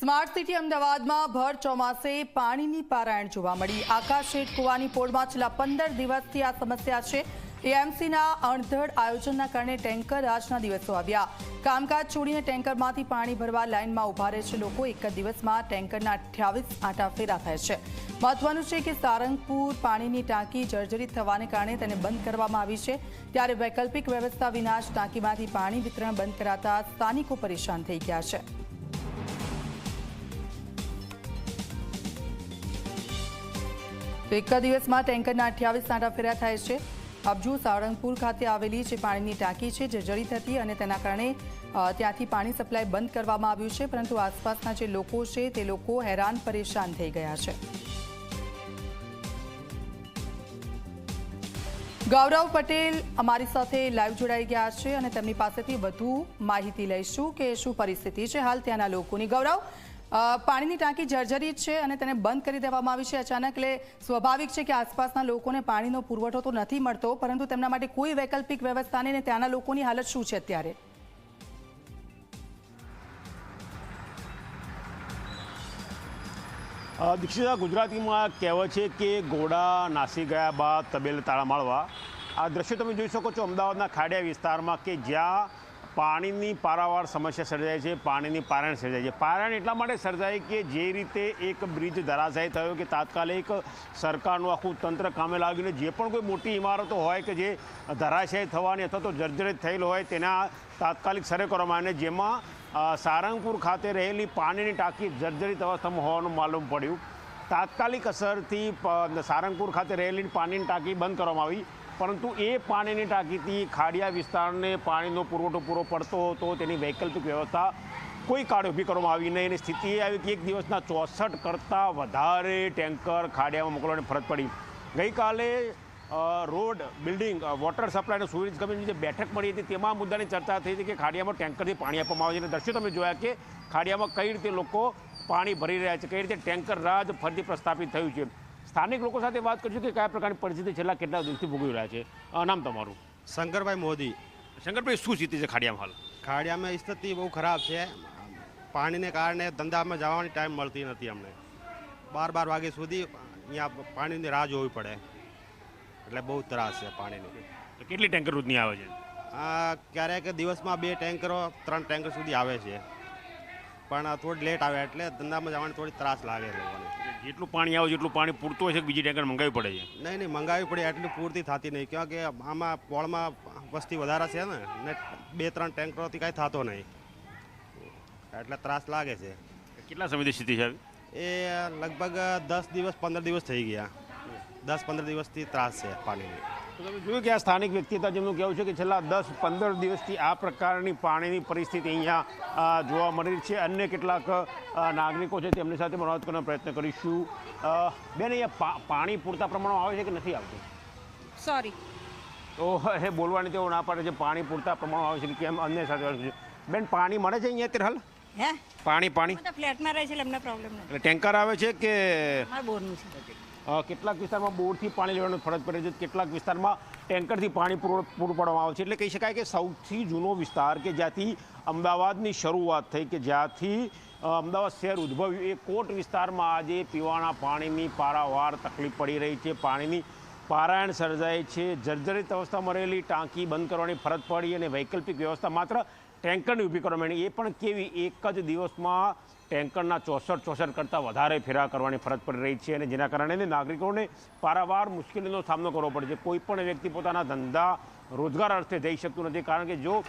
Smart city અમદાવાદમાં ભર ચોમાસે પાણીની પારાયણ જોવા મળી। આકાશેટ કુવાની પોળમાં છેલ્લા 15 દિવસથી આ સમસ્યા છે। એએમસીના અણધડ આયોજનના કારણે ટેન્કર આજના દિવસો આવ્યા। કામકાજ છોડીને ટેન્કરમાંથી પાણી ભરવા લાઇનમાં ઊભા રહે છે લોકો। એક જ દિવસમાં ટેન્કરના 28 આંટા ફેરા થાય છે। મહત્વનું છે કે સારંગપુર પાણીની ટાંકી જર્જરિત થવાને કારણે તેને બંધ કરવામાં આવી છે, ત્યારે વૈકલ્પિક વ્યવસ્થા વિના જ ટાંકીમાંથી પાણી વિતરણ બંધ કરાતા સ્થાનિકો પરેશાન થઈ ગયા છે। તો એક દિવસમાં ટેન્કરના 28 આંટા ફેરા થાય છે। અબજુ સારંગપુર ખાતે આવેલી જે પાણીની ટાંકી છે જર્જરિત હતી અને તેના કારણે ત્યાંથી પાણી સપ્લાય બંધ કરવામાં આવ્યું છે, પરંતુ આસપાસના જે લોકો છે તે લોકો હેરાન પરેશાન થઈ ગયા છે। ગૌરવ પટેલ અમારી સાથે લાઈવ જોડાઈ ગયા છે અને તેમની પાસેથી વધુ માહિતી લઈશું કે શું પરિસ્થિતિ છે હાલ ત્યાંના લોકોની। ગૌરવ, પાણીની ટાંકી જર્જરિત છે અને તેને બંધ કરી દેવામાં આવી છે અચાનક, એટલે સ્વાભાવિક છે કે આસપાસના લોકોને પાણીનો પુરવઠો તો નથી મળતો, પરંતુ તેમના માટે કોઈ વૈકલ્પિક વ્યવસ્થા નહીં, ત્યાંના લોકોની હાલત શું છે અત્યારે? દીક્ષિતા, ગુજરાતીમાં કહેવત છે કે ઘોડા નાસી ગયા બાદ તબેલે તાળા મારવા। આ દ્રશ્ય તમે જોઈ શકો છો અમદાવાદના ખાડિયા વિસ્તારમાં કે જ્યાં પાણીની પારાવાર સમસ્યા સર્જાય છે, પાણીની પારાયણ સર્જાય છે। પારાયણ એટલા માટે સર્જાય કે જે રીતે એક બ્રિજ ધરાશાયી થયો કે તાત્કાલિક સરકારનું આખું તંત્ર કામે લાગીને જે પણ કોઈ મોટી ઇમારતો હોય કે જે ધરાશાયી થવાની અથવા તો જર્જરિત થયેલ હોય તેના તાત્કાલિક સર્વે કરવામાં આવે, જેમાં સારંગપુર ખાતે રહેલી પાણીની ટાંકી જર્જરિત અવસ્થામાં હોવાનું માલુમ પડ્યું। તાત્કાલિક અસરથી સારંગપુર ખાતે રહેલી પાણીની ટાંકી બંધ કરવામાં આવી, પરંતુ એ પાણીની ટાંકીથી ખાડિયા વિસ્તારને પાણીનો પુરવઠો પૂરો પડતો હતો, તેની વૈકલ્પિક વ્યવસ્થા કોઈ કાળે ઊભી કરવામાં આવી નહીં અને સ્થિતિ એ આવી કે એક દિવસના 64 કરતાં વધારે ટેન્કર ખાડિયામાં મોકલવાની ફરજ પડી। ગઈકાલે રોડ બિલ્ડિંગ વોટર સપ્લાય અને સુવેજ કમિટીની જે બેઠક મળી હતી તેમાં મુદ્દાની ચર્ચા થઈ હતી કે ખાડિયામાં ટેન્કરથી પાણી આપવામાં આવે છે અને દ્રશ્યો તમે જોયા કે ખાડિયામાં કઈ રીતે લોકો પાણી ભરી રહ્યા છે, કઈ રીતે ટેન્કર રાજ ફરીથી પ્રસ્થાપિત થયું છે। સ્થાનિક લોકો સાથે વાત કરીશું કે કયા પ્રકારની પરિસ્થિતિ છેલ્લા કેટલા દિવસથી ભોગવી રહ્યા છે। નામ તમારું? શંકરભાઈ મોદી। શંકરભાઈ, શું સ્થિતિ છે ખાડિયામાં હાલ? ખાડિયામાં સ્થિતિ બહુ ખરાબ છે। પાણીને કારણે ધંધામાં જવાની ટાઈમ મળતી નથી અમને। 12 વાગ્યા સુધી અહીંયા પાણીની રાહ જોવી પડે, એટલે બહુ ત્રાસ છે પાણીની। કેટલી ટેન્કર રોજની આવે છે? ક્યારેક દિવસમાં 2 ટેન્કરો 3 ટેન્કર સુધી આવે છે, પણ થોડી લેટ આવે એટલે ધંધામાં જવાની થોડી ત્રાસ લાગે લોકોને। જેટલું પાણી આવે જેટલું પાણી પૂરતું હોય છે, બીજી ટેન્કર મંગાવવી પડે છે? નહીં, મંગાવવી પડે, એટલી પૂરતી થતી નહીં, કેમ કે આમાં પોળમાં વસ્તી વધારે છે ને 2-3 ટેન્કરોથી કાંઈ થતો નહીં, એટલે ત્રાસ લાગે છે। કેટલા સમયથી સ્થિતિ છે? એ લગભગ 10 દિવસ 15 દિવસ થઈ ગયા। 10-15 દિવસથી ત્રાસ છે પાણીની। તો તમે જોયું કે આ સ્થાનિક વ્યક્તિ હતા જેમનું કહેવું છે કે છેલ્લા 10-15 દિવસથી આ પ્રકારની પાણીની પરિસ્થિતિ અહીંયા જોવા મળી રહી છે। અન્ય કેટલાક નાગરિકો છે તેમની સાથે વાત કરવાનો પ્રયત્ન કરીશું। બેન, અહીંયા પાણી પૂરતા પ્રમાણમાં આવે છે કે નથી આવતું? સોરી, તો એ બોલવાની તેઓ ના પાડે છે, પાણી પૂરતા પ્રમાણમાં આવે છે કે કેમ? અન્ય સાથે બેન, પાણી મળે છે અહીંયા અત્યારે હાલ? હે, પાણી ફ્લેટમાં રહે છે એટલે એમને પ્રોબ્લેમ નથી। એટલે ટેન્કર આવે છે કે બોરનું છે? કેટલાક વિસ્તારમાં બોરથી પાણી લેવાની ફરજ પડે છે, કેટલાક વિસ્તારમાં ટેન્કરથી પાણી પૂરું પાડવામાં આવે છે। એટલે કહી શકાય કે સૌથી જૂનો વિસ્તાર કે જ્યાંથી અમદાવાદની શરૂઆત થઈ, કે જ્યાંથી અમદાવાદ શહેર ઉદ્ભવ્યું, એ કોટ વિસ્તારમાં આજે પીવાના પાણીની પારાવાર તકલીફ પડી રહી છે, પાણીની પારાયણ સર્જાય છે। જર્જરિત અવસ્થામાં રહેલી ટાંકી બંધ કરવાની ફરજ પડી અને વૈકલ્પિક વ્યવસ્થા માત્ર ટેન્કરની ઊભી કરવામાં આવી, એ પણ કેવી? એક જ દિવસમાં ટેન્કરના 64 કરતાં વધારે ફેરા કરવાની ફરજ પડી રહી છે અને જેના કારણે નાગરિકોને પારાવાર મુશ્કેલીનો સામનો કરવો પડે છે। કોઈ પણ વ્યક્તિ પોતાના ધંધા રોજગાર અર્થે જઈ શકતું નથી, કારણ કે જો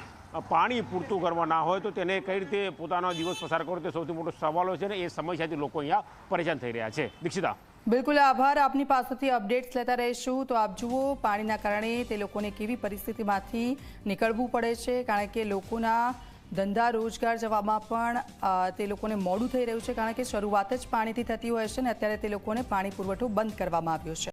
પાણી પૂરતું કરવા ના હોય તો તેને કઈ રીતે પોતાનો દિવસ પસાર કરવો તે સૌથી મોટો સવાલો છે ને એ સમસ્યાથી લોકો અહીંયા પરેશાન થઈ રહ્યા છે। દીક્ષિતા, બિલકુલ આભાર, આપની પાસેથી અપડેટ્સ લેતા રહીશું। તો આપ જુઓ પાણીના કારણે તે લોકોને કેવી પરિસ્થિતિમાંથી નીકળવું પડે છે, કારણ કે લોકોના ધંધા રોજગાર જવામાં પણ તે લોકોને મોડું થઈ રહ્યું છે, કારણ કે શરૂઆત જ પાણીથી થતી હોય છે ને અત્યારે તે લોકોને પાણી પુરવઠો બંધ કરવામાં આવ્યો છે।